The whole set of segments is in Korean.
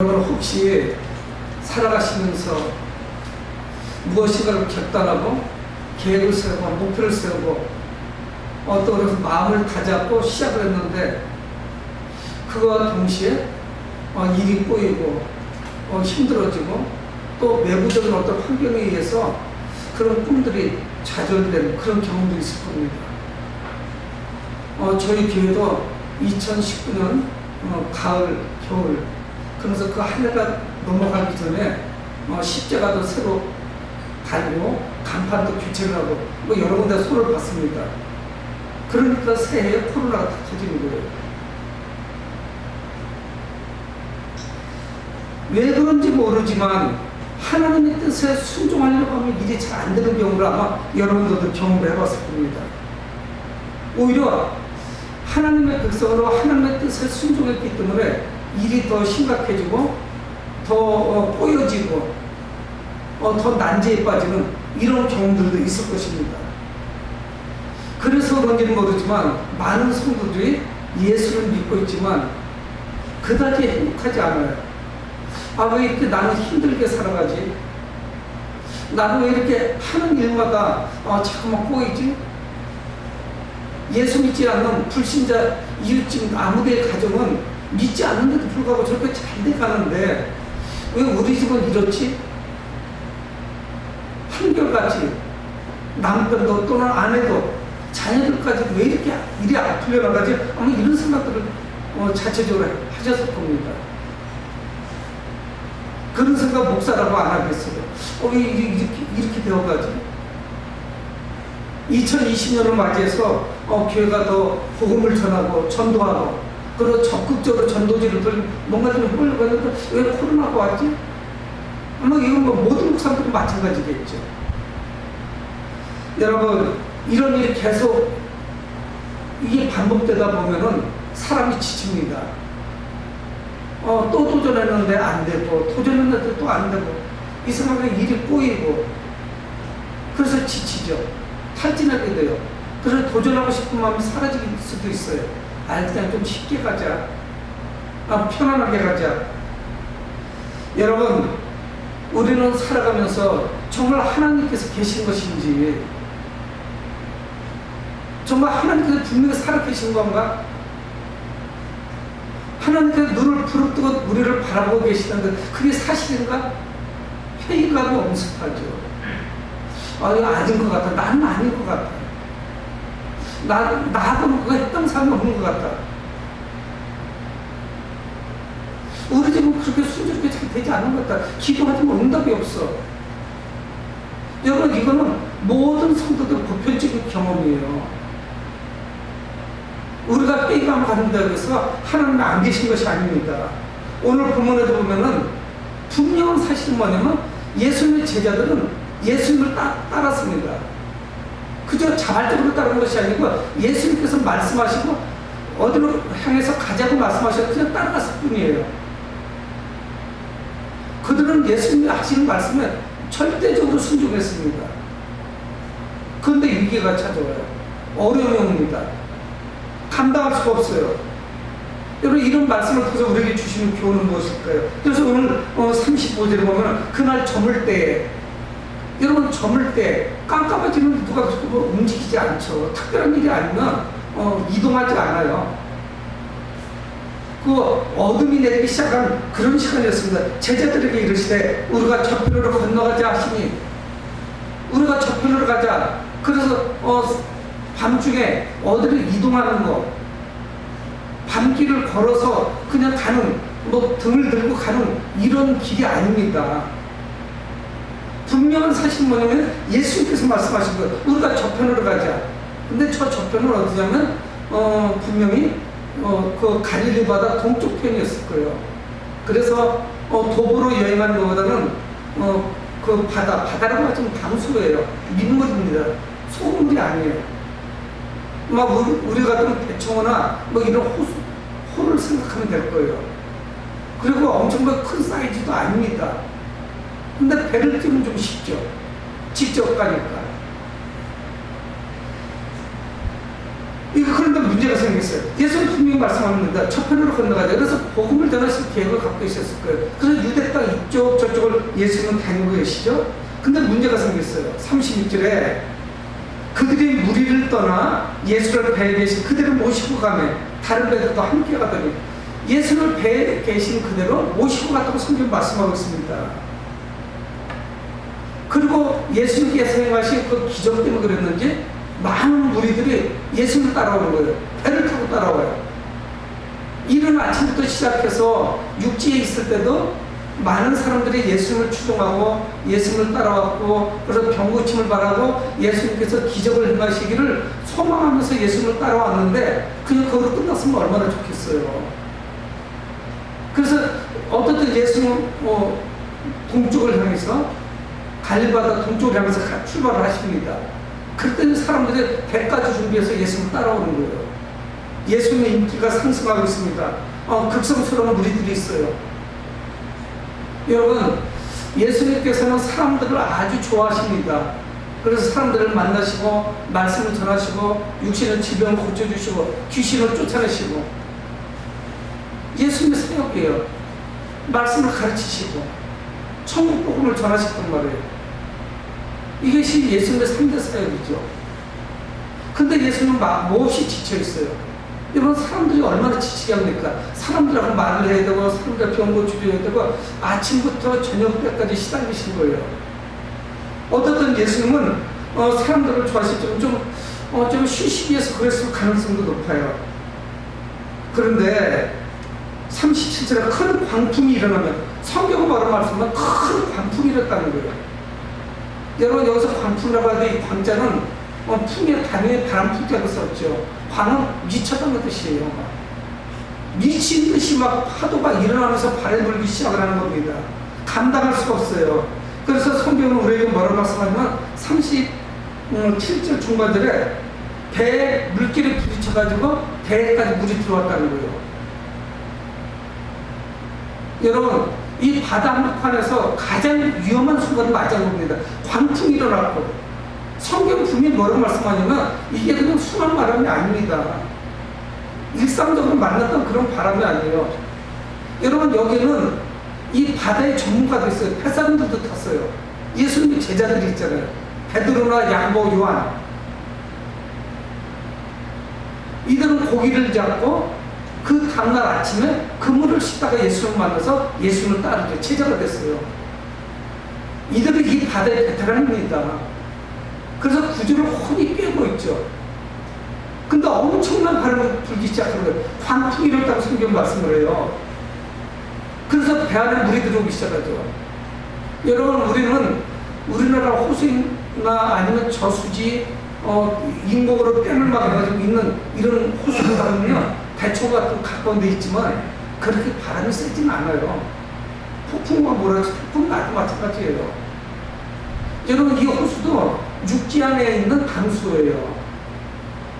여러분 혹시 살아가시면서 무엇인가를 결단하고 계획을 세우고 목표를 세우고 어떤 마음을 다잡고 시작을 했는데 그와 동시에 일이 꼬이고 힘들어지고 또 외부적인 어떤 환경에 의해서 그런 꿈들이 좌절되는 그런 경험도 있을 겁니다. 저희 교회도 2019년 가을, 겨울 그래서 그 한 해가 넘어가기 전에 십자가도 새로 달고 간판도 교체를 하고 여러 군데 손을 봤습니다. 그러니까 새해에 코로나가 다 터지는 거예요. 왜 그런지 모르지만 하나님의 뜻에 순종하려고 하면 일이 잘 안 되는 경우를 아마 여러분들도 경험을 해봤을 겁니다. 오히려 하나님의 백성으로 하나님의 뜻에 순종했기 때문에 일이 더 심각해지고 더 꼬여지고 더 난제에 빠지는 이런 경험들도 있을 것입니다. 그래서 그런지는 모르지만 많은 성도들이 예수를 믿고 있지만 그다지 행복하지 않아요. 왜 이렇게 나는 힘들게 살아가지? 나는 왜 이렇게 하는 일마다 자꾸만 꼬이지? 예수 믿지 않는 불신자 이웃집 아무개의 가정은 믿지 않는데도 불구하고 저렇게 잘 돼가는데 왜 우리 집은 이렇지? 한결같이 남편도 또는 아내도 자녀들까지 왜 이렇게 일이 안 풀려나가지? 아마 이런 생각들을 자체적으로 하셨을 겁니다. 그런 생각 목사라고 안 하겠어요. 왜 이렇게 되어가지? 2020년을 맞이해서 교회가 더 복음을 전하고 전도하고 그리고 적극적으로 전도지를 돌리고 뭔가 좀 해보려고 했는데 왜 코로나가 왔지? 아마 이건 모든 목사들이 마찬가지겠죠. 여러분 이런 일이 계속 이게 반복되다 보면은 사람이 지칩니다. 또 도전했는데 안 되고 도전했는데 또 안 되고 이 사람의 일이 꼬이고 그래서 지치죠. 탈진하게 돼요. 그래서 도전하고 싶은 마음이 사라질 수도 있어요. 그냥 좀 쉽게 가자. 편안하게 가자. 여러분 우리는 살아가면서 정말 하나님께서 계신 것인지 정말 하나님께서 분명히 살아계신 건가? 하나님께서 눈을 부릅뜨고 우리를 바라보고 계시는데 그게 사실인가? 회의감이 엄습하죠. 이거 아닌 것 같아. 나는 아닌 것 같아. 나도 그거 했던 사람이 없는 것 같다. 우리 집은 그렇게 순조롭게 잘 되지 않은 것 같다. 기도하지만 응답이 없어. 여러분 이거는 모든 성도들 보편적인 경험이에요. 우리가 회의감 가진다고 해서 하나님이 안 계신 것이 아닙니다. 오늘 본문에도 보면은 분명한 사실은 뭐냐면 예수님의 제자들은 예수님을 따랐습니다. 그저 자발적으로 따르는 것이 아니고 예수님께서 말씀하시고 어디로 향해서 가자고 말씀하셔서 그냥 따라갔을 뿐이에요. 그들은 예수님이 하시는 말씀에 절대적으로 순종했습니다. 그런데 위기가 찾아와요. 어려움이 옵니다. 감당할 수가 없어요. 여러분 이런 말씀을 통해서 우리에게 주시는 교훈은 무엇일까요? 그래서 오늘 35절에 보면 그날 저물 때에 여러분 저물 때 깜깜해지는 누가 움직이지 않죠. 특별한 일이 아니면 이동하지 않아요. 그 어둠이 내리기 시작한 그런 시간이었습니다. 제자들에게 이르시되 우리가 저편으로 건너가자 하시니 우리가 저편으로 가자. 그래서 밤중에 어디를 이동하는 거 밤길을 걸어서 그냥 가는 등을 들고 가는 이런 길이 아닙니다. 분명한 사실은 뭐냐면 예수님께서 말씀하신 거예요. 우리가 저편으로 가자. 근데 저 저편은 어디냐면 분명히 그 갈릴리 바다 동쪽 편이었을 거예요. 그래서 도보로 여행하는 것보다는 그 바다라고 하면 강수로예요. 민물입니다. 소금물이 아니에요. 우리 같은 대청호나 이런 호를 생각하면 될 거예요. 그리고 엄청 큰 사이즈도 아닙니다. 근데 배를 띄우면 좀 쉽죠. 직접 가니까. 그런데 문제가 생겼어요. 예수는 분명히 말씀합니다. 저편으로 건너가자. 그래서 복음을 전하실 계획을 갖고 있었을 거예요. 그래서 유대 땅 이쪽 저쪽을 예수는 다니고 계시죠. 근데 문제가 생겼어요. 36절에 그들이 무리를 떠나 예수를 배에 계신 그대로 모시고 가매 다른 배들도 함께 가더니 예수를 배에 계신 그대로 모시고 갔다고 성경 말씀하고 있습니다. 그리고 예수님께서 행하신 그 기적 때문에 그랬는지 많은 무리들이 예수를 따라오는 거예요. 배를 타고 따라와요. 이른 아침부터 시작해서 육지에 있을 때도 많은 사람들이 예수님을 추종하고 예수님을 따라왔고 그래서 병고침을 바라고 예수님께서 기적을 행하시기를 소망하면서 예수님을 따라왔는데 그냥 그걸로 끝났으면 얼마나 좋겠어요. 그래서 어떻든 예수님은 동쪽을 향해서 갈릴바다 동쪽을 향해서 출발을 하십니다. 그랬더니 사람들이 배까지 준비해서 예수님을 따라오는 거예요. 예수님의 인기가 상승하고 있습니다. 극성스러운 무리들이 있어요. 여러분, 예수님께서는 사람들을 아주 좋아하십니다. 그래서 사람들을 만나시고 말씀을 전하시고 육신의 질병을 고쳐주시고 귀신을 쫓아내시고 예수님의 사역이에요. 말씀을 가르치시고 천국 복음을 전하셨단 말이에요. 이것이 예수님의 3대 사역이죠. 근데 예수님은 몹시 지쳐있어요. 여러분, 사람들이 얼마나 지치게 합니까? 사람들하고 말을 해야 되고 사람들 병 고쳐줘야 되고 아침부터 저녁 때까지 시달리신 거예요. 어떻든 예수님은 사람들을 좋아하시지만 좀 쉬시기 위해서 그랬을 가능성도 높아요. 그런데 37절에 큰 광풍이 일어나면 성경은 바로 말씀하면 큰 광풍이 일었다는 거예요. 여러분, 여기서 광풍이라고 하는데 이 광자는 풍의 단위의 바람풍자로 썼죠. 광은 미쳤다는 뜻이에요. 미친 듯이 막 파도가 일어나면서 발에 불기 시작을 하는 겁니다. 감당할 수가 없어요. 그래서 성경은 우리에게 뭐라고 말씀하냐면 37절 중반절에 배에 물길에 부딪혀가지고 배에까지 물이 들어왔다는 거예요. 여러분, 이 바다 한복판에서 가장 위험한 순간을 맞이한 겁니다. 광풍이 일어났고 성경 분명히 뭐라고 말씀하냐면 이게 그냥 순한 바람이 아닙니다. 일상적으로 만났던 그런 바람이 아니에요. 여러분, 여기는 이 바다의 전문가도 있어요. 폐사람들도 탔어요. 예수님의 제자들이 있잖아요. 베드로나 야고보, 요한. 이들은 고기를 잡고 그 다음날 아침에 그물을 씻다가 예수님을 만나서 예수님을 따르죠. 제자가 됐어요. 이들은 이 바다의 베테랑입니다. 그래서 구조를 훤히 꿰고 있죠. 근데 엄청난 바람이 불기 시작하는 거예요. 광풍이 일었다고 성경 말씀을 해요. 그래서 배 안에 물이 들어오기 시작하죠. 여러분, 우리는 우리나라 호수나 아니면 저수지 인공으로 댐을 막아가지고 있는 이런 호수를 가면 대초 같은 가까운 데 있지만 그렇게 바람이 세진 않아요. 폭풍과 몰아치 폭풍 나도 마찬가지예요. 여러분, 이 호수도 육지 안에 있는 담수호예요.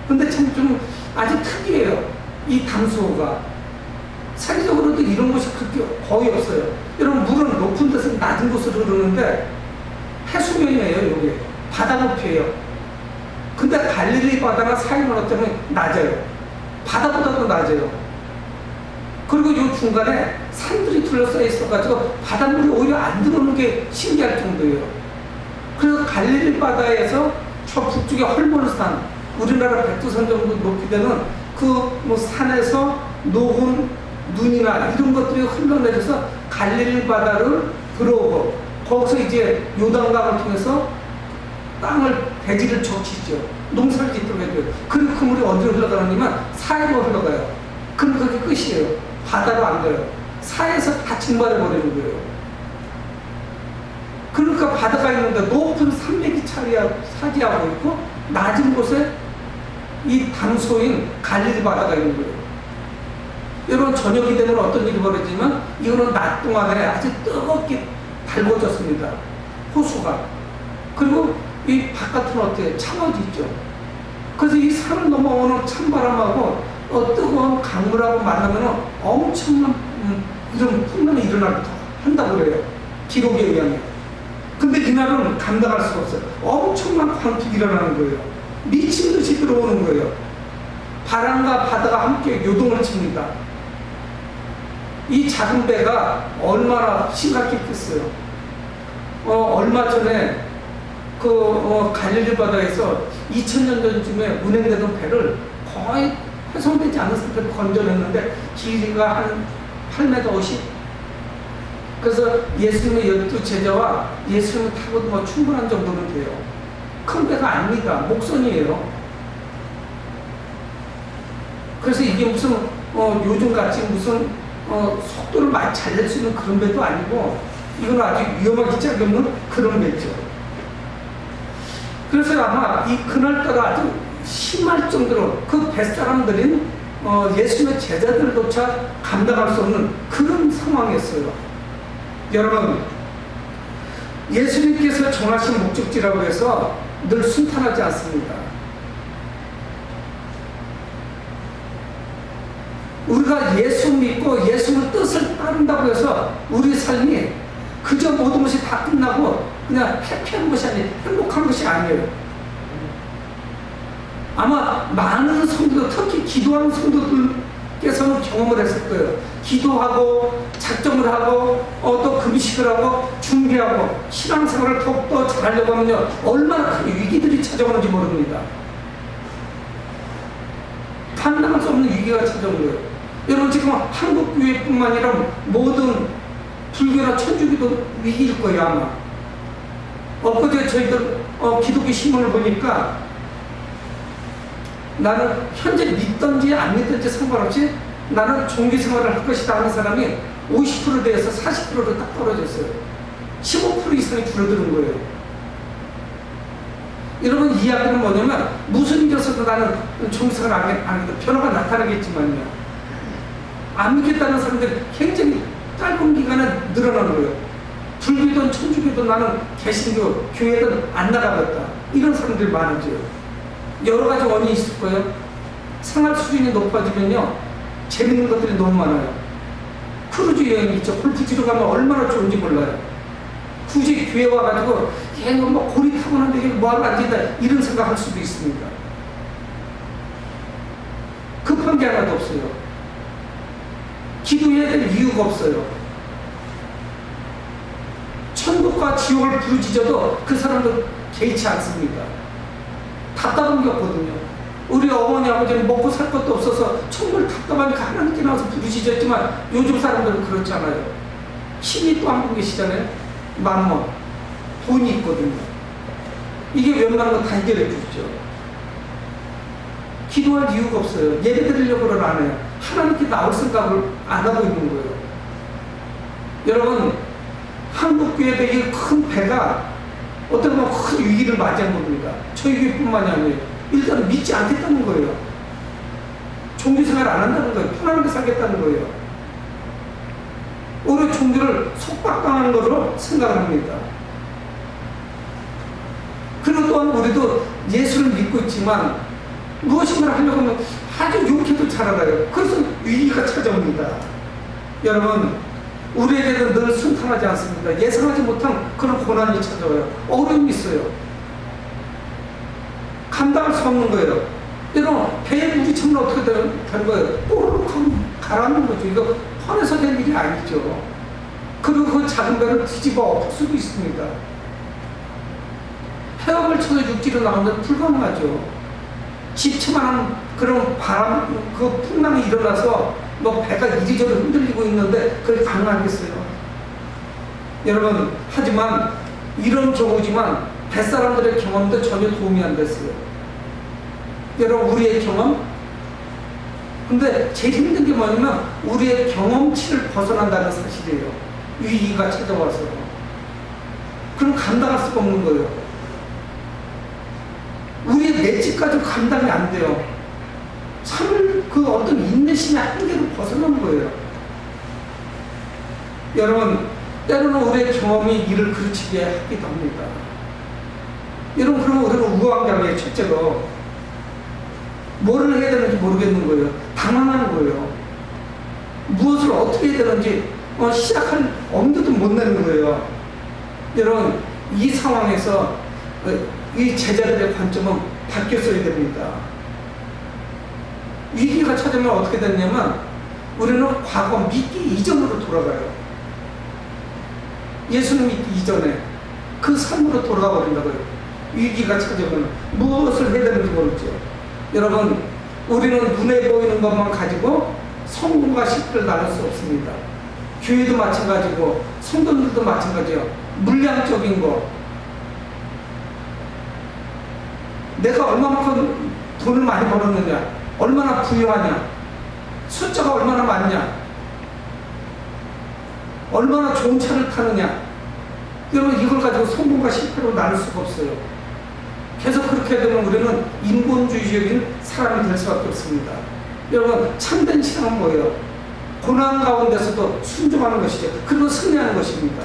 근데 참 좀 아주 특이해요. 이 담수호가 세계적으로도 이런 곳이 그렇게 거의 없어요. 여러분, 물은 높은 데서 낮은 곳으로 흐르는데 해수면이에요. 여기 바다 높이에요. 근데 갈릴리 바다나 사이먼 어쩌면 낮아요. 바다보다도 낮아요. 그리고 이 중간에 산들이 둘러싸여 있어가지고 바닷물이 오히려 안 들어오는 게 신기할 정도예요. 그래서 갈릴리 바다에서 저 북쪽에 헐몬산, 우리나라 백두산 정도 높이 되는 그 산에서 녹은 눈이나 이런 것들이 흘러내려서 갈릴리 바다를 들어오고 거기서 이제 요단강을 통해서 땅을 대지를 적시죠. 농사를 짓도록 해줘요. 그리고 그 물이 어디로 흘러가느냐면 사해로 흘러가요. 그럼 그게 끝이에요. 바다로 안 가요. 사해에서 다 증발해버리는 거예요. 그러니까 바다가 있는데 높은 산맥이 차지하고 있고 낮은 곳에 이 담소인 갈릴리 바다가 있는 거예요. 여러분, 저녁이 되면 어떤 일이 벌어지면 이거는 낮 동안에 아주 뜨겁게 달궈졌습니다. 호수가. 그리고 이 바깥은 어때요? 차가워져 있죠. 그래서 이 산을 넘어오는 찬바람하고 뜨거운 강물하고 만나면 엄청난 이런 풍랑이 일어나기도 한다고 그래요. 기록에 의하면. 근데 이날은 감당할 수가 없어요. 엄청난 광풍이 일어나는 거예요. 미친 듯이 들어오는 거예요. 바람과 바다가 함께 요동을 칩니다. 이 작은 배가 얼마나 심각했겠어요. 얼마 전에 갈릴리 바다에서 2000년 전쯤에 운행되던 배를 거의 회송되지 않은 상태로 건져냈는데 길이가 한 8m 50. 그래서 예수님의 12제자와 예수님을 타고도 충분한 정도는 돼요. 큰 배가 아닙니다. 목선이에요. 그래서 이게 무슨 요즘같이 무슨 속도를 많이 잘 낼 수 있는 그런 배도 아니고 이건 아주 위험하기 짝이 없는 그런 배죠. 그래서 아마 그날따라 아주 심할 정도로 그 뱃사람들인 예수님의 제자들조차 감당할 수 없는 그런 상황이었어요. 여러분, 예수님께서 정하신 목적지라고 해서 늘 순탄하지 않습니다. 우리가 예수 믿고 예수의 뜻을 따른다고 해서 우리 삶이 그저 모든 것이 다 끝나고 그냥 해피한 것이 아니에요. 행복한 것이 아니에요. 아마 많은 성도들, 특히 기도하는 성도들께서는 경험을 했을 거예요. 기도하고 작정을 하고 또 금식을 하고 준비하고 신앙생활을 더욱더 잘하려고 하면요 얼마나 큰 위기들이 찾아오는지 모릅니다. 감당할 수 없는 위기가 찾아오는 거예요. 여러분 지금 한국 교회뿐만 아니라 모든 불교나 천주교도 위기일 거예요 아마. 엊그제 저희들 기독교 신문을 보니까 나는 현재 믿든지 안 믿든지 상관없이 나는 종교생활을 할 것이다 하는 사람이 50% 대해서 40%로 딱 떨어졌어요. 15% 이상이 줄어드는 거예요. 여러분 이 이야기는 뭐냐면 무슨 일이 있어도 나는 종교생활을 안 하겠다. 변화가 나타나겠지만요. 안 믿겠다는 사람들이 굉장히 짧은 기간에 늘어나는 거예요. 불교든 천주교든 나는 개신교, 교회든 안 나가겠다. 이런 사람들이 많아져요. 여러 가지 원인이 있을 거예요. 생활 수준이 높아지면요. 재밌는 것들이 너무 많아요. 크루즈 여행이 있죠. 골프 치러 가면 얼마나 좋은지 몰라요. 굳이 교회 와가지고 뭐 고리타분한데 이게 뭐하러 앉아있다 이런 생각할 수도 있습니다. 급한 게 하나도 없어요. 기도해야 될 이유가 없어요. 천국과 지옥을 부르짖어도 그 사람도 개의치 않습니다. 답답한 게 없거든요. 우리 어머니 아버지는 먹고 살 것도 없어서 정말 답답하니까 하나님께 나와서 부르짖었지만 요즘 사람들은 그렇지 않아요. 신이 또 한 분 계시잖아요. 만원 돈이 있거든요. 이게 웬만한 거 다 해결해 주죠. 기도할 이유가 없어요. 예배 드리려고는 안 해요. 하나님께 나올 생각을 안 하고 있는 거예요. 여러분 한국교회의 이 큰 배가 어떤 보면 큰 위기를 맞이한 겁니다. 저희 교회뿐만이 아니에요. 일단 믿지 않겠다는 거예요. 종교생활 안 한다는 거예요. 편안하게 살겠다는 거예요. 오히려 종교를 속박당하는 거로 생각합니다. 그리고 또한 우리도 예수를 믿고 있지만 무엇인가를 하려고 하면 아주 욕해도 잘 알아요. 그래서 위기가 찾아옵니다. 여러분 우리에게는 늘 순탄하지 않습니다. 예상하지 못한 그런 고난이 찾아와요. 어려움이 있어요. 감당할 수 없는 거예요. 여러분 배에 물이 차면 어떻게 되는 거예요? 꼬르륵 가라앉는 거죠. 이거 편해서 될 일이 아니죠. 그리고 그 작은 배를 뒤집어 엎을 수도 있습니다. 헤엄을 쳐서 육지로 나가면 불가능하죠. 집채만한 그런 바람, 그 풍랑이 일어나서 뭐 배가 이리저리 흔들리고 있는데 그게 가능하겠어요? 여러분, 하지만 이런 경우지만 뱃사람들의 경험도 전혀 도움이 안 됐어요. 여러분, 우리의 경험? 근데 제일 힘든 게 뭐냐면 우리의 경험치를 벗어난다는 사실이에요. 위기가 찾아와서. 그럼 감당할 수가 없는 거예요. 우리의 맷집까지 감당이 안 돼요. 참을 그 어떤 인내심의 한계를 벗어난 거예요. 여러분, 때로는 우리의 경험이 이를 그르치게 하기도 합니다. 여러분, 그러면 우리는 우왕좌왕해요. 첫째로 뭐를 해야 되는지 모르겠는 거예요. 당황하는 거예요. 무엇을 어떻게 해야 되는지 시작할 엄두도 못 내는 거예요. 여러분, 이 상황에서 이 제자들의 관점은 바뀌었어야 됩니다. 위기가 찾아오면 어떻게 됐냐면 우리는 과거 믿기 이전으로 돌아가요. 예수님 믿기 이전에 그 삶으로 돌아가 버린다고요. 위기가 찾아오면 무엇을 해야 되는지 모르죠. 여러분, 우리는 눈에 보이는 것만 가지고 성공과 실패를 나눌 수 없습니다. 교회도 마찬가지고 성도들도 마찬가지예요. 물량적인 거, 내가 얼마만큼 돈을 많이 벌었느냐, 얼마나 부유하냐, 숫자가 얼마나 많냐, 얼마나 좋은 차를 타느냐, 여러분 이걸 가지고 성공과 실패로 나눌 수가 없어요. 계속 그렇게 되면 우리는 인본주의적인 사람이 될 수밖에 없습니다. 여러분, 참된 신앙은 뭐예요? 고난 가운데서도 순종하는 것이죠. 그리고 승리하는 것입니다.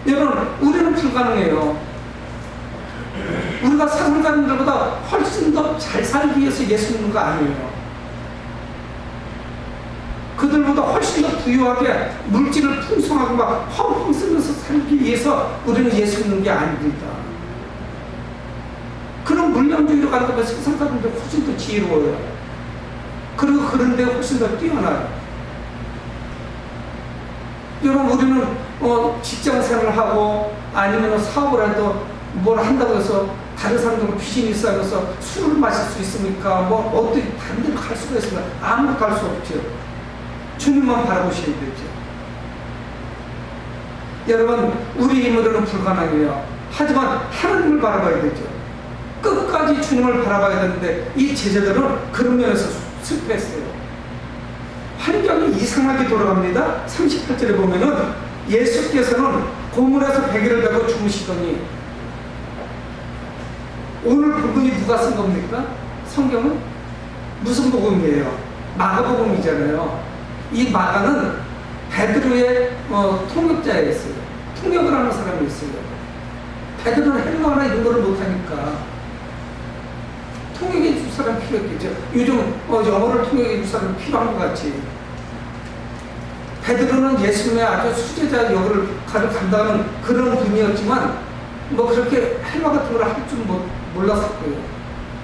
여러분, 우리는 불가능해요. 우리가 세상 사람들보다 훨씬 더 잘 살기 위해서 예수 믿는 거 아니에요. 그들보다 훨씬 더 부유하게 물질을 풍성하고 막 펑펑 쓰면서 살기 위해서 우리는 예수 믿는 게 아닙니다. 그런 물량주의로 간다면 세상 사람들 훨씬 더 지혜로워요. 그리고 그런데 훨씬 더 뛰어나요. 여러분, 우리는 직장 생활을 하고 아니면 사업을 해도 뭘 한다고 해서 다른 사람들과 비즈니스 하면서 술을 마실 수 있습니까? 뭐 어떻게 다른 데로 갈 수가 있습니까? 아무도 갈 수 없죠. 주님만 바라보셔야 되죠. 여러분, 우리 힘으로는 불가능해요. 하지만 하나님을 바라봐야 되죠. 끝까지 주님을 바라봐야 되는데 이 제자들은 그런 면에서 실패했어요. 환경이 이상하게 돌아갑니다. 38절에 보면은 예수께서는 고물에서 베개를 베고 주무시더니, 오늘 본문이 누가 쓴 겁니까? 성경은 무슨 복음이에요? 마가복음이잖아요. 이 마가는 베드로의 통역자였어요. 통역을 하는 사람이었어요. 베드로는 헬라어나 이런 거를 못하니까 통역해 줄 사람 필요했겠죠. 요즘 영어를 통역해 줄 사람 필요한 것 같이. 베드로는 예수님의 아주 수제자 역을 감당하는 그런 분이었지만 뭐 그렇게 헬라 같은 걸 할 줄 몰랐을 거예요.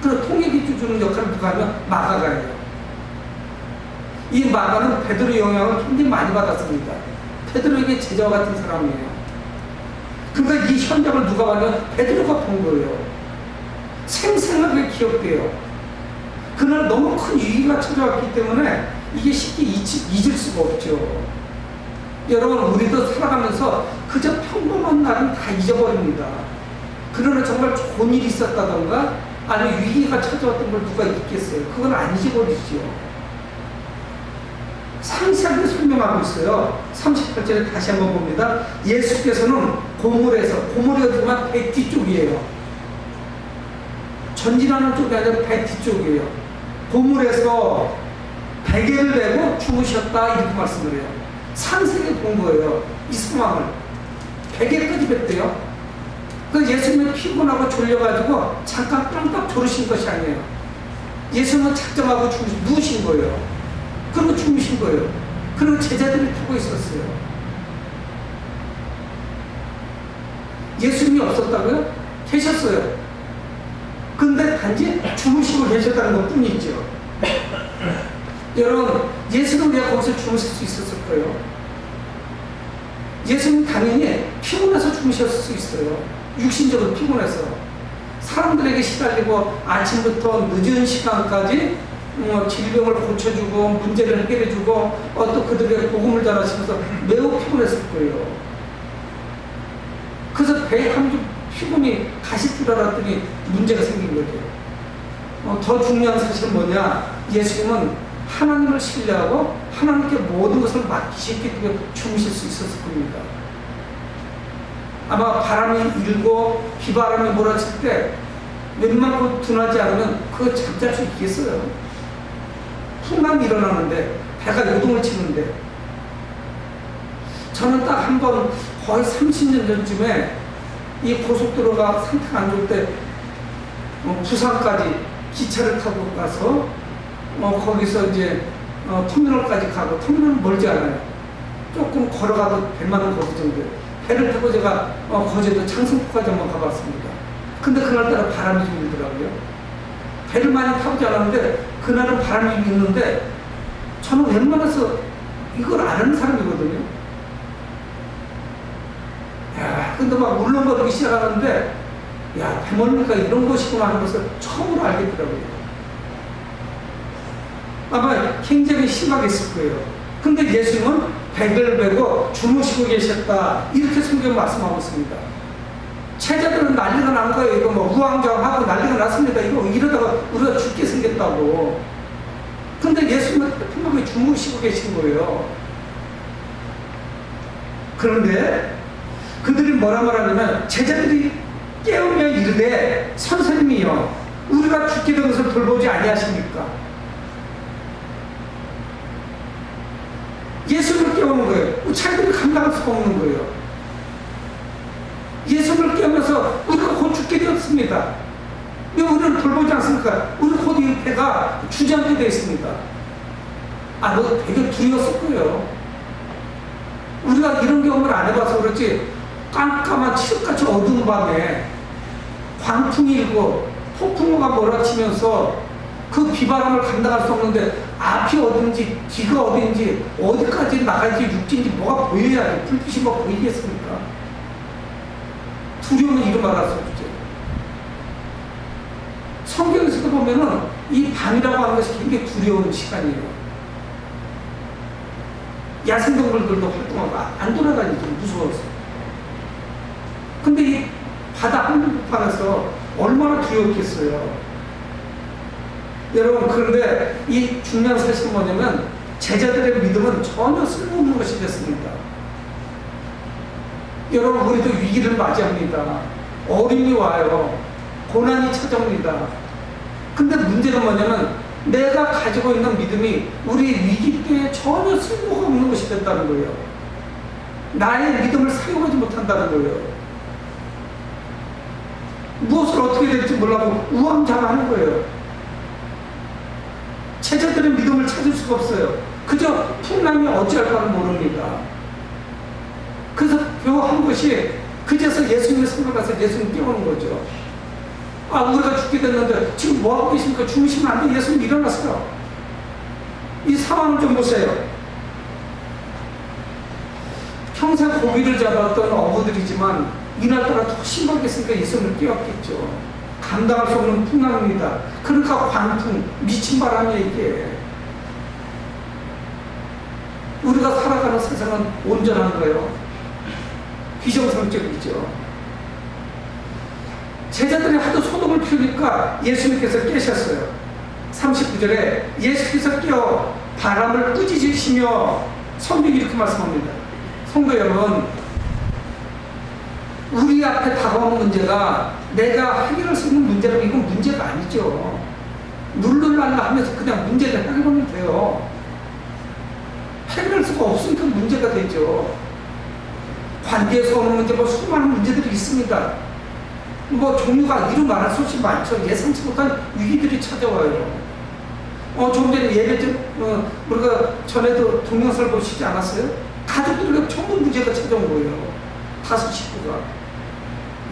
그래서 통역해 주는 역할을 누가 하면 마가가 해요. 이 마가는 베드로의 영향을 굉장히 많이 받았습니다. 베드로에게 제자와 같은 사람이에요. 그러니까 이 현장을 누가 봤냐면 베드로가 본 거예요. 생생하게 기억돼요. 그날 너무 큰 위기가 찾아왔기 때문에 이게 쉽게 잊을 수가 없죠. 여러분, 우리도 살아가면서 그저 평범한 날은 다 잊어버립니다. 그러나 정말 좋은 일이 있었다던가 아니면 위기가 찾아왔던 걸 누가 잊겠어요? 그건 안 잊어버리죠. 상세하게 설명하고 있어요. 38절에 다시 한번 봅니다. 예수께서는 고물에서, 고물이 어디만 배 뒤쪽이에요. 전진하는 쪽이 아니라 배 뒤쪽이에요. 고물에서 베개를 메고 주무셨다, 이렇게 말씀을 해요. 상세하게 본 거예요. 이 상황을. 베개까지 뱉대요. 그 예수님은 피곤하고 졸려가지고 잠깐 깜빡 졸으신 것이 아니에요. 예수님은 작정하고 누우신 거예요. 그리고 주무신 거예요. 그리고 제자들이 타고 있었어요. 예수님이 없었다고요? 계셨어요. 근데 단지 주무시고 계셨다는 것 뿐이죠. 여러분, 예수는 왜 거기서 주무실 수 있었을 거예요? 예수는 당연히 피곤해서 주무셨을 수 있어요. 육신적으로 피곤해서. 사람들에게 시달리고 아침부터 늦은 시간까지 질병을 고쳐주고 문제를 해결해주고 또 그들에게 복음을 전하시면서 매우 피곤했을 거예요. 그래서 배에 한 줄 피곤이 가실 줄 알았더니 문제가 생긴 거죠. 더 중요한 사실은 뭐냐? 예수님은 하나님을 신뢰하고 하나님께 모든 것을 맡기셨기 때문에 주무실 수 있었을 겁니다. 아마 바람이 일고 비바람이 몰아칠 때 웬만큼 둔하지 않으면 그거 잠잘 수 있겠어요? 풍랑이 일어나는데 배가 요동을 치는데. 저는 딱 한 번 거의 30년 전쯤에 이 고속도로가 상태가 안 좋을 때 부산까지 기차를 타고 가서 거기서 이제 터미널까지 가고, 터미널은 멀지 않아요. 조금 걸어가도 100만 원 거리 정도. 배를 타고 제가 거제도 장성포까지 한번 가봤습니다. 근데 그날따라 바람이 좀 일더라고요. 배를 많이 타보지 않았는데 그날은 바람이 있는데 저는 웬만해서 이걸 안 하는 사람이거든요. 야, 근데 막 울렁거리기 시작하는데 야, 배멀미가 이런 것이구나 하는 것을 처음으로 알겠더라고요. 아마 굉장히 심하겠을 거예요. 근데 예수님은 백을 베고 주무시고 계셨다. 이렇게 성경 말씀하고 있습니다. 제자들은 난리가 난 거예요. 이거 뭐 우왕좌왕하고 난리가 났습니다. 이거 이러다가 우리가 죽게 생겼다고. 근데 예수님은 편하게 주무시고 계신 거예요. 그런데 그들이 뭐라 말하냐면 제자들이 깨우며 이르되 선생님이여 우리가 죽게 된 것을 돌보지 아니하십니까? 예수를 깨우는 거예요. 자기들이 감당할 수가 없는 거예요. 예수를 깨우면서 우리가 곧 죽게 되었습니다. 왜 우리를 돌보지 않습니까? 우리 곧 이 배가 주저앉게 되어 있습니다. 아, 너 되게 두려웠을 거예요. 우리가 이런 경험을 안 해봐서 그렇지 깜깜한 칠흑같이 어두운 밤에 광풍이 일고 폭풍우가 몰아치면서 그 비바람을 감당할 수 없는데 앞이 어딘지 뒤가 어딘지 어디까지 나갈지 육지인지 뭐가 보여야지 불빛이 뭐 보이겠습니까? 두려움은 이루 말할 수 없죠. 성경에서도 보면은 이 밤이라고 하는 것이 굉장히 두려운 시간이에요. 야생동물들도 활동하고 안 돌아다니죠. 무서워서. 근데 이 바다 한복판에서 얼마나 두렵겠어요. 여러분, 그런데 이 중요한 사실은 뭐냐면 제자들의 믿음은 전혀 쓸모없는 것이 됐습니다. 여러분, 우리도 위기를 맞이합니다. 어림이 와요. 고난이 찾아옵니다. 근데 문제는 뭐냐면 내가 가지고 있는 믿음이 우리 위기 때에 전혀 쓸모가 없는 것이 됐다는 거예요. 나의 믿음을 사용하지 못한다는 거예요. 무엇을 어떻게 될지 몰라도 우왕좌왕하는 거예요. 제자들의 믿음을 찾을 수가 없어요. 그저 풍랑이 어찌할까를 모릅니다. 그래서 교한 것이 그제서 예수님을 생각해서 예수님 깨우는 거죠. 아, 우리가 죽게 됐는데 지금 뭐하고 계십니까? 주무시면 안 돼. 예수님 일어났어요. 이 상황을 좀 보세요. 평생 고기를 잡았던 어부들이지만 이날따라 더 심하겠으니까 예수님을 깨웠겠죠. 감당할 수 없는 풍랑입니다. 그러니까 광풍, 미친 바람이 이게. 우리가 살아가는 세상은 온전한 거예요. 비정상적이죠. 제자들이 하도 소동을 피우니까 예수님께서 깨셨어요. 39절에 예수께서 깨어 바람을 꾸짖으시며 성경이 이렇게 말씀합니다. 성도 여러분, 우리 앞에 다가오는 문제가 내가 해결할 수 있는 문제라면 이건 문제가 아니죠. 룰루랄라 하면서 그냥 문제를 해결하면 돼요. 해결할 수가 없으니까 문제가 되죠. 관계에서 오는 문제, 뭐 수많은 문제들이 있습니다. 뭐 종류가 이루 말할 수 없이 많죠. 예상치 못한 위기들이 찾아와요. 조금 전에 예배 때 우리가 전에도 동영상을 보시지 않았어요? 가족들에게 전부 문제가 찾아온 거예요. 5 식구가.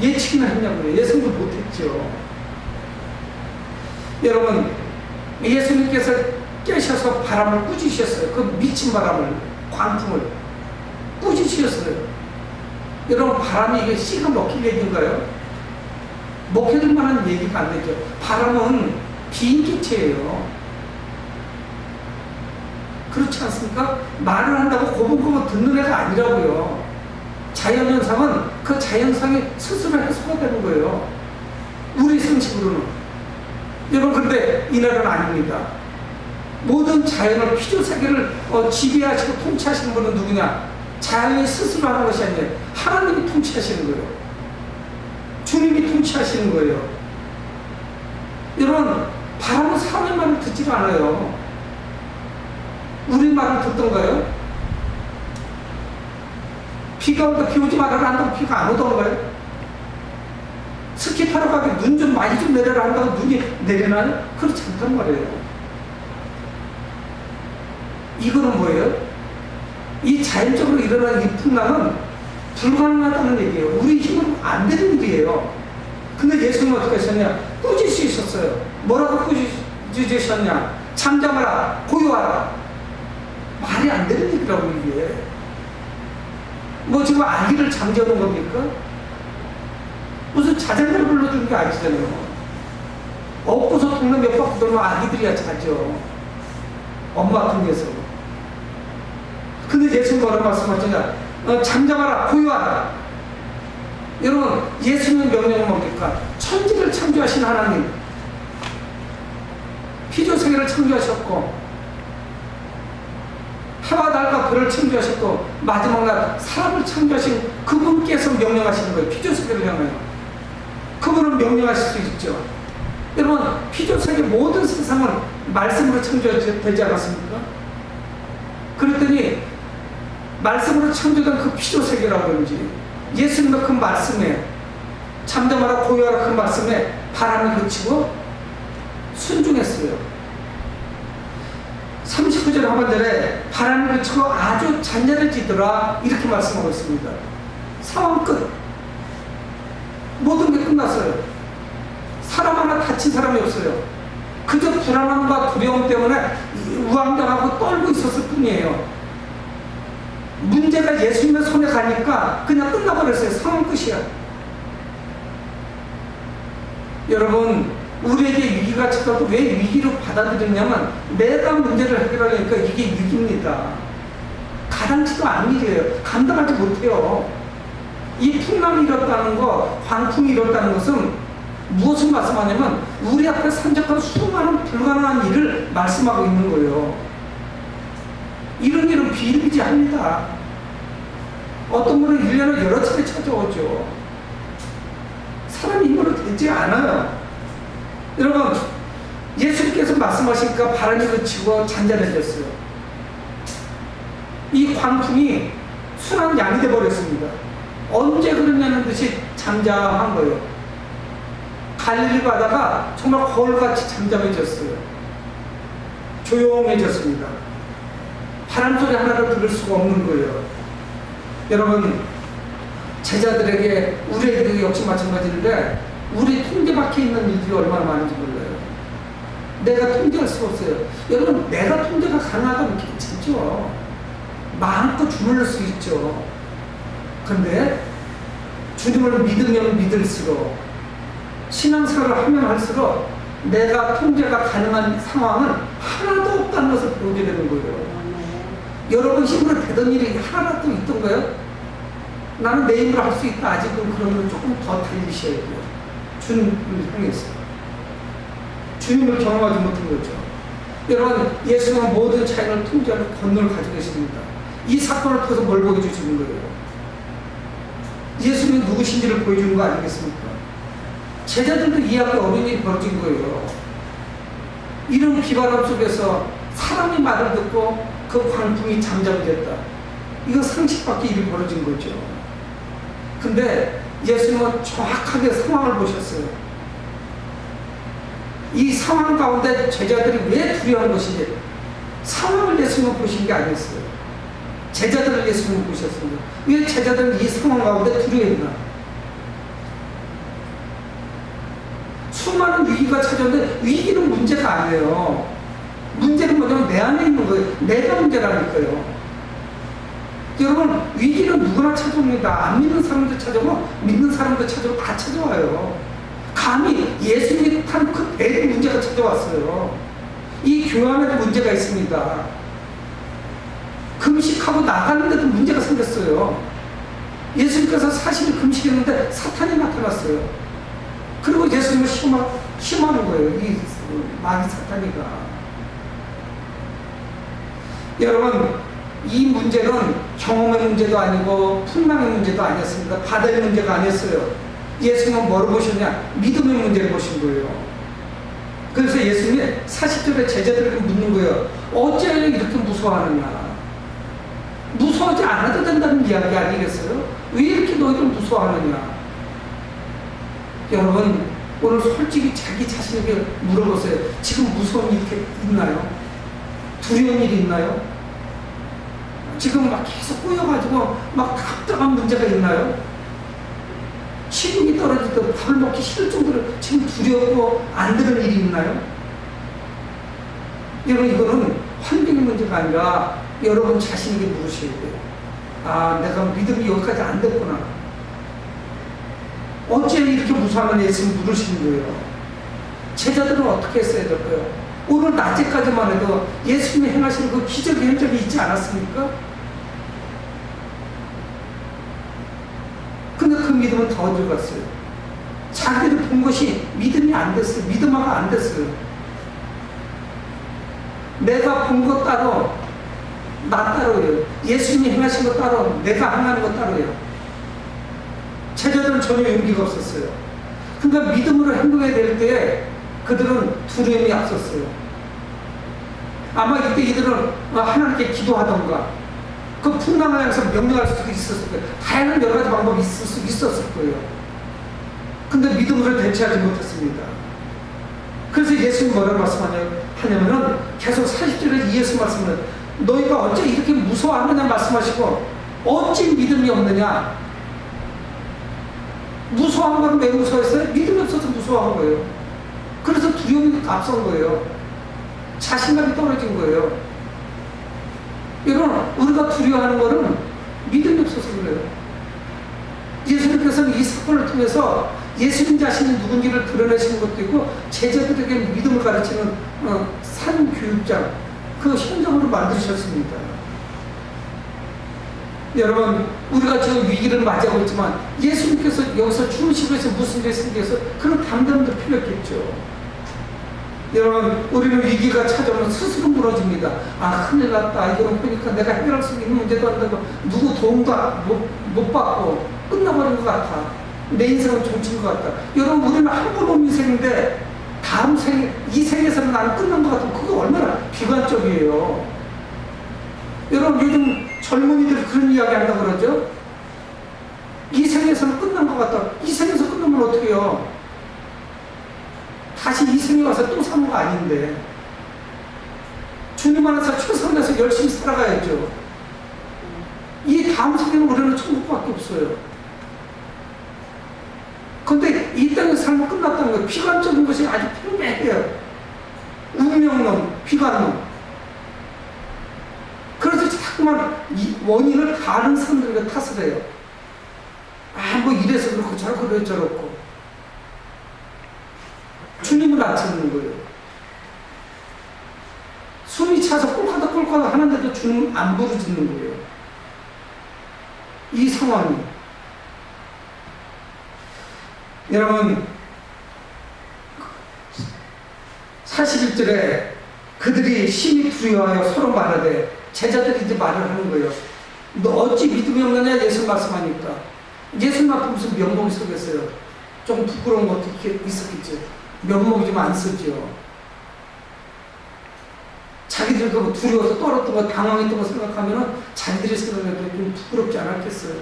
예측이나 했냐고요. 예상도 못했죠. 여러분, 예수님께서 깨셔서 바람을 꾸짖으셨어요. 그 미친 바람을, 광풍을 꾸짖으셨어요. 여러분, 바람이 이게 씨가 먹힐 얘기인가요? 먹혀들 만한 얘기가 안 되죠. 바람은 비인기체예요. 그렇지 않습니까? 말을 한다고 고분고분 듣는 애가 아니라고요. 자연현상은 그 자연상이 스스로 해소가 되는 거예요. 우리 상식으로는. 여러분, 그런데 이날은 아닙니다. 모든 자연을, 피조세계를 지배하시고 통치하시는 분은 누구냐? 자연이 스스로 하는 것이 아니에요. 하나님이 통치하시는 거예요. 주님이 통치하시는 거예요. 여러분, 바람은 사람의 말을 듣지 않아요. 우리 말을 듣던가요? 비가 온다, 비 오지 말아라 한다고 비가 안 오던가요? 스키 타러 가기 눈 좀 많이 좀 내려라 한다고 눈이 내리나요? 그렇지 않단 말이에요. 이거는 뭐예요? 이 자연적으로 일어나는 이 풍랑은 불가능하다는 얘기예요. 우리 힘으로 안 되는 일이에요. 근데 예수님은 어떻게 하셨냐? 꾸질 수 있었어요. 뭐라고 꾸짖으셨냐? 잠잠하라, 고요하라. 말이 안 되는 얘기라고 이게. 뭐 지금 아기를 잠재우는 겁니까? 무슨 자장가를 불러주는 게 아니잖아요. 엎고서 동네 몇 바퀴 돌면 아기들이야 자죠. 엄마 등에서. 근데 예수님 뭐라고 말씀하시냐? 잠잠하라, 고요하라. 여러분, 예수님의 명령은 뭡니까? 천지를 창조하신 하나님, 피조세계를 창조하셨고, 해와 달과 별을 창조하셨고, 마지막 날 사람을 창조하신 그분께서 명령하시는 거예요. 피조세계를 향하여. 그분은 명령하실 수 있죠. 여러분, 피조세계 모든 세상은 말씀으로 창조되지 않았습니까? 그랬더니 말씀으로 창조된 그 피조세계라고 그런지 예수님의 그 말씀에, 잠잠하라 고요하라 그 말씀에 바람을 그치고 순종했어요. 39절 하반절에 바람을 그치고 아주 잔잔해지더라 이렇게 말씀하고 있습니다. 상황 끝. 모든 게 끝났어요. 사람 하나 다친 사람이 없어요. 그저 불안함과 두려움 때문에 우왕좌왕하고 떨고 있었을 뿐이에요. 문제가 예수님의 손에 가니까 그냥 끝나버렸어요. 상황 끝이야. 여러분, 우리에게 위기가 찾아도 왜 위기로 받아들였냐면 내가 문제를 해결하려니까 이게 위기입니다. 가당치도 않은 일이에요. 감당하지 못해요. 이 풍랑이 일었다는 거, 광풍이 일었다는 것은 무엇을 말씀하냐면 우리 앞에 산적한 수많은 불가능한 일을 말씀하고 있는 거예요. 이런 일은 비일비재합니다. 어떤 분은 1년에 여러 차례 찾아오죠. 사람이 힘으로 되지 않아요. 여러분, 예수님께서 말씀하시니까 바람이 그치고 잔잔해졌어요. 이 광풍이 순한 양이 되어버렸습니다. 언제 그러냐는 듯이 잠잠한 거예요. 갈릴리 바다가 정말 거울같이 잠잠해졌어요. 조용해졌습니다. 바람 소리 하나도 들을 수가 없는 거예요. 여러분, 제자들에게, 우리에게도 역시 마찬가지인데 우리 통제 밖에 있는 일들이 얼마나 많은지 몰라요. 내가 통제할 수가 없어요. 여러분, 내가 통제가 가능하다면 괜찮죠. 마음껏 주물러 수 있죠. 근데 주님을 믿으면 믿을수록, 신앙생활을 하면 할수록 내가 통제가 가능한 상황은 하나도 없다는 것을 배우게 되는 거예요. 여러분 힘으로 되던 일이 하나라도 있던가요? 나는 내 힘으로 할 수 있다. 아직은 그러면 조금 더 달리셔야 돼요. 주님을 향해서. 주님을 경험하지 못한 거죠. 여러분, 예수님은 모든 자연을 통제하는 권능을 가지고 계십니다. 이 사건을 통해서 뭘 보여주시는 거예요? 예수님이 누구신지를 보여주는 거 아니겠습니까? 제자들도 이해하기 어려운 일이 벌어진 거예요. 이런 비바람 속에서 사람의 말을 듣고 그 광풍이 잠잠이 됐다. 이거 상식 밖의 일이 벌어진 거죠. 근데 예수님은 정확하게 상황을 보셨어요. 이 상황 가운데 제자들이 왜 두려워하는 것인지 상황을 예수님은 보신 게 아니었어요. 제자들을 예수님은 보셨습니다. 왜 제자들은 이 상황 가운데 두려워했나? 수많은 위기가 찾아오는데 위기는 문제가 아니에요. 문제는 뭐냐면 내 안에 있는 거예요. 내가 문제라니까요. 여러분, 위기는 누구나 찾아옵니다. 안 믿는 사람도 찾아오고 믿는 사람도 찾아오고 다 찾아와요. 감히 예수님이 탄 그 배의 문제가 찾아왔어요. 이 교회 안에도 문제가 있습니다. 금식하고 나가는데도 문제가 생겼어요. 예수님께서 40일 금식했는데 사탄이 나타났어요. 그리고 예수님을 시험하는 거예요. 이 마귀 사탄이가. 여러분, 이 문제는 경험의 문제도 아니고 풍랑의 문제도 아니었습니다. 바다의 문제가 아니었어요. 예수님은 뭐를 보셨냐? 믿음의 문제를 보신 거예요. 그래서 예수님이 40절에 제자들에게 묻는 거예요. 어째 이렇게 무서워하느냐? 무서워하지 않아도 된다는 이야기 아니겠어요? 왜 이렇게 너희들 무서워하느냐? 여러분, 오늘 솔직히 자기 자신에게 물어보세요. 지금 무서운 일이 있나요? 두려운 일이 있나요? 지금 막 계속 꼬여가지고 막 답답한 문제가 있나요? 식욕이 떨어지듯 밥을 먹기 싫을 정도로 지금 두렵고 안 되는 일이 있나요? 여러분, 이거는 환경의 문제가 아니라 여러분 자신에게 물으셔야 돼요. 아, 내가 믿음이 여기까지 안 됐구나. 어째 이렇게 무수하면 예수님 물으시는 거예요? 제자들은 어떻게 했어야 될까요? 오늘 낮에까지만 해도 예수님이 행하신 그 기적의 흔적이 있지 않았습니까? 근데 그 믿음은 더 어디 갔어요? 자기들이 본 것이 믿음이 안 됐어요. 믿음화가 안 됐어요. 내가 본 것 따로, 나 따로요. 예수님이 행하신 것 따로, 내가 행하는 것 따로요. 제자들은 전혀 용기가 없었어요. 그러니까 믿음으로 행동해야 될 때 그들은 두려움이 앞섰어요. 아마 이때 이들은 하나님께 기도하던가 그 풍랑을 향해서 명령할 수도 있었을 거예요. 다양한 여러 가지 방법이 있었을 거예요. 근데 믿음으로 대처하지 못했습니다. 그래서 예수님이 뭐라고 말씀하냐면은 계속 40절에 예수 말씀을 너희가 어째 이렇게 무서워하느냐 말씀하시고 어찌 믿음이 없느냐. 무서워한 거는 왜 무서워했어요? 믿음이 없어서 무서워한 거예요. 그래서 두려움이 앞선 거예요. 자신감이 떨어진 거예요. 여러분, 우리가 두려워하는 거는 믿음이 없어서 그래요. 예수님께서는 이 사건을 통해서 예수님 자신이 누군지를 드러내시는 것도 있고 제자들에게 믿음을 가르치는 산교육장, 그 현장으로 만드셨습니다. 여러분, 우리가 지금 위기를 맞이하고 있지만 예수님께서 여기서 주무시고 해서 무슨 일이 생겨서 그런 담대함도 필요했겠죠. 여러분, 우리는 위기가 찾아오면 스스로 무너집니다. 아, 큰일 났다. 이거는 보니까 내가 해결할 수 있는 문제도 안 되고 누구 도움도 못 받고 끝나버린 것 같아. 내 인생은 종친 것 같다. 여러분, 우리는 한 번 온 인생인데 다음 생, 이 생에서는 나는 끝난 것 같으면 그거 얼마나 비관적이에요. 여러분, 요즘 젊은이들 그런 이야기 한다고 그러죠? 이 생에서는 끝난 것 같다. 이 생에서 끝나면 어떻게 해요? 다시 이 생에 와서 또 사는 거 아닌데. 주님 안에서 최선을 다해서 열심히 살아가야죠. 이 다음 생에는 우리는 천국밖에 없어요. 근데 이 땅에서 살면 끝났다는 거예요. 비관적인 것이 아주 팽배해요. 운명론, 비관론. 그래서 자꾸만 이 원인을 다른 사람들에게 탓을 해요. 아, 뭐 이래서 그렇고 저렇고 저렇고. 주님을 안 찾는 거예요. 숨이 차서 꼴까닥 하는데도 주님 안 부르짖는 거예요. 이 상황이. 여러분, 41절에 그들이 심히 두려워하여 서로 말하되 제자들이 이제 말을 하는 거예요. 너 어찌 믿음이 없느냐? 예수 말씀하니까. 예수 앞에 무슨 면목이 서겠어요? 좀 부끄러운 것도 있었겠죠. 면목이 좀 안 쓰죠. 자기들 그 두려워서 떨었던 거, 당황했던 거 생각하면은 자기들이 생각해도 좀 부끄럽지 않았겠어요.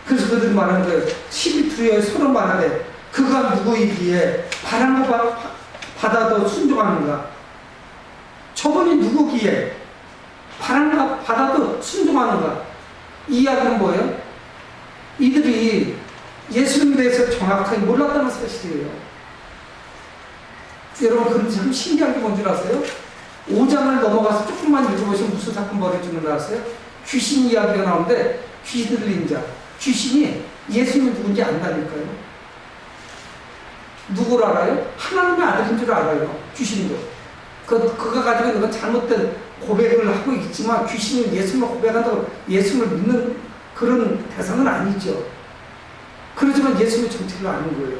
그래서 그들이 말하는 거예요. 심히 두려워해 서로 말하되 그가 누구이기에 바람과 바다도 순종하는가? 저분이 누구기에 바람과 바다도 순종하는가? 이 이야기는 뭐예요? 이들이 예수님에 대해서 정확하게 몰랐다는 사실이에요. 여러분, 그런데 참 신기한 게 뭔지 아세요? 5장을 넘어가서 조금만 읽어보시면 무슨 사건 벌어지는 줄 아세요? 귀신 이야기가 나오는데 귀신 들린 자, 귀신이 예수님이 누군지 안다니까요. 누굴 알아요? 하나님의 아들인 줄 알아요. 귀신도. 그가 가지고 있는 건 잘못된 고백을 하고 있지만 귀신이 예수님을 고백한다고 예수님을 믿는 그런 대상은 아니죠. 그렇지만 예수님의 정체를 아는 거예요.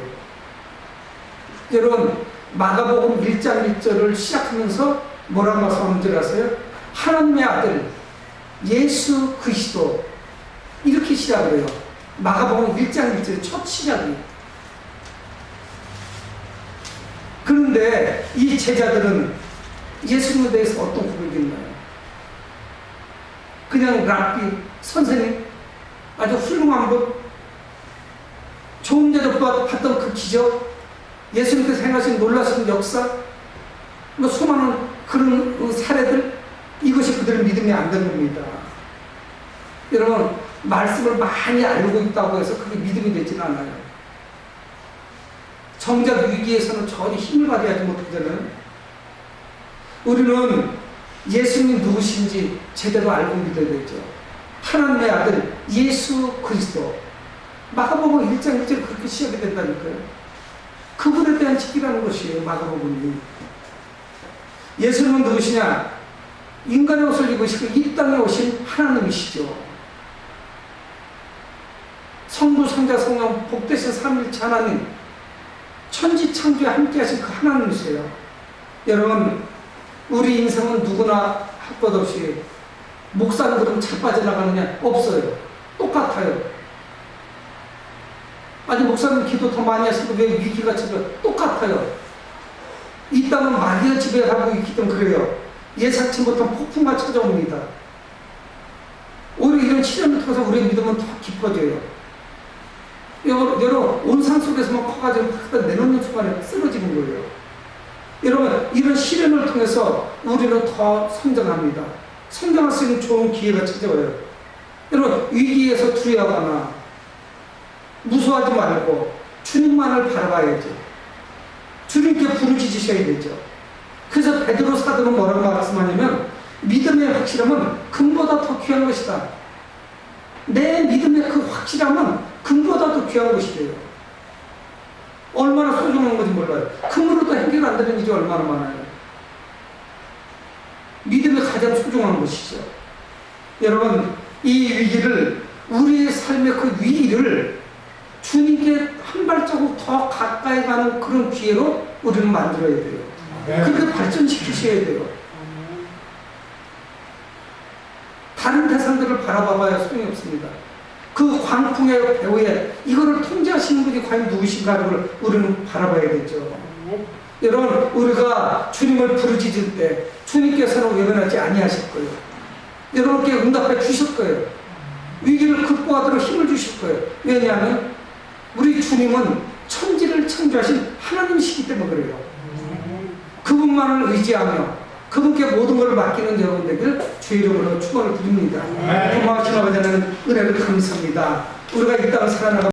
여러분, 마가복음 1장 1절을 시작하면서 뭐라고 말씀하는 줄 아세요? 하나님의 아들 예수 그리스도, 이렇게 시작을 해요. 마가복음 1장 1절 첫 시작이. 그런데 이 제자들은 예수님에 대해서 어떤 고백이 있나요? 그냥 랍비, 선생님, 아주 훌륭한 분, 좋은 데도 봤던 그 기적, 예수님께서 행하신 놀라신 역사, 뭐 수많은 그런 사례들, 이것이 그들의 믿음이 안 된 겁니다. 여러분, 말씀을 많이 알고 있다고 해서 그게 믿음이 되지는 않아요. 정작 위기에서는 전혀 힘을 발휘하지 못하잖아요. 우리는 예수님 누구신지 제대로 알고 믿어야 되죠. 하나님의 아들 예수 그리스도. 마가복음 1장 1절 그렇게 시작이 된다니까요. 그분에 대한 책이라는 것이에요. 마가복음이. 예수님은 누구시냐? 인간의 옷을 입으시고 이 땅에 오신 하나님이시죠. 성부, 성자, 성령, 복되신 삼위일체 하나님, 천지 창조에 함께 하신 그 하나님이세요. 여러분, 우리 인생은 누구나 할 것 없이 목사님들은 차 빠져나가느냐? 없어요. 똑같아요. 아니, 목사님 기도 더 많이 하시고 왜 위기가 찾아? 똑같아요. 이 땅은 마귀가 지배하고 있기든 그래요. 예상치부터 폭풍과 찾아옵니다. 오히려 이런 시련을 통해서 우리의 믿음은 더 깊어져요. 여러분, 온상 속에서만 커가지고 내놓는 순간에 쓰러지는 거예요. 여러분, 이런 시련을 통해서 우리는 더 성장합니다. 성장할 수 있는 좋은 기회가 찾아와요. 여러분, 위기에서 두려워하거나 무서워하지 말고 주님만을 바라봐야죠. 주님께 부르짖으셔야 되죠. 그래서 베드로 사도는 뭐라고 말씀하냐면, 믿음의 확실함은 금보다 더 귀한 것이다. 내 믿음의 그 확실함은 금보다 더 귀한 것이래요. 얼마나 소중한 건지 몰라요. 금으로도 해결 안 되는 일이 얼마나 많아요. 믿음이 가장 소중한 것이죠. 여러분, 이 위기를, 우리의 삶의 그 위기를 주님께 한 발자국 더 가까이 가는 그런 기회로 우리는 만들어야 돼요. 그렇게 발전시키셔야 돼요. 다른 대상들을 바라봐봐야 소용이 없습니다. 그 광풍의 배후에 이거를 통제하시는 분이 과연 누구신가를 우리는 바라봐야 되죠. 여러분, 우리가 주님을 부르짖을 때 주님께서는 외면하지 아니하실 거예요. 여러분께 응답해 주실 거예요. 위기를 극복하도록 힘을 주실 거예요. 왜냐하면 우리 주님은 천지를 창조하신 하나님이시기 때문에 그래요. 그분만을 의지하며 그분께 모든 것을 맡기는 여러분 되길 주의 이름으로 축원을 드립니다. 고마우신 아버지 하나님, 은혜를 감사합니다. 우리가 이 땅을 살아나가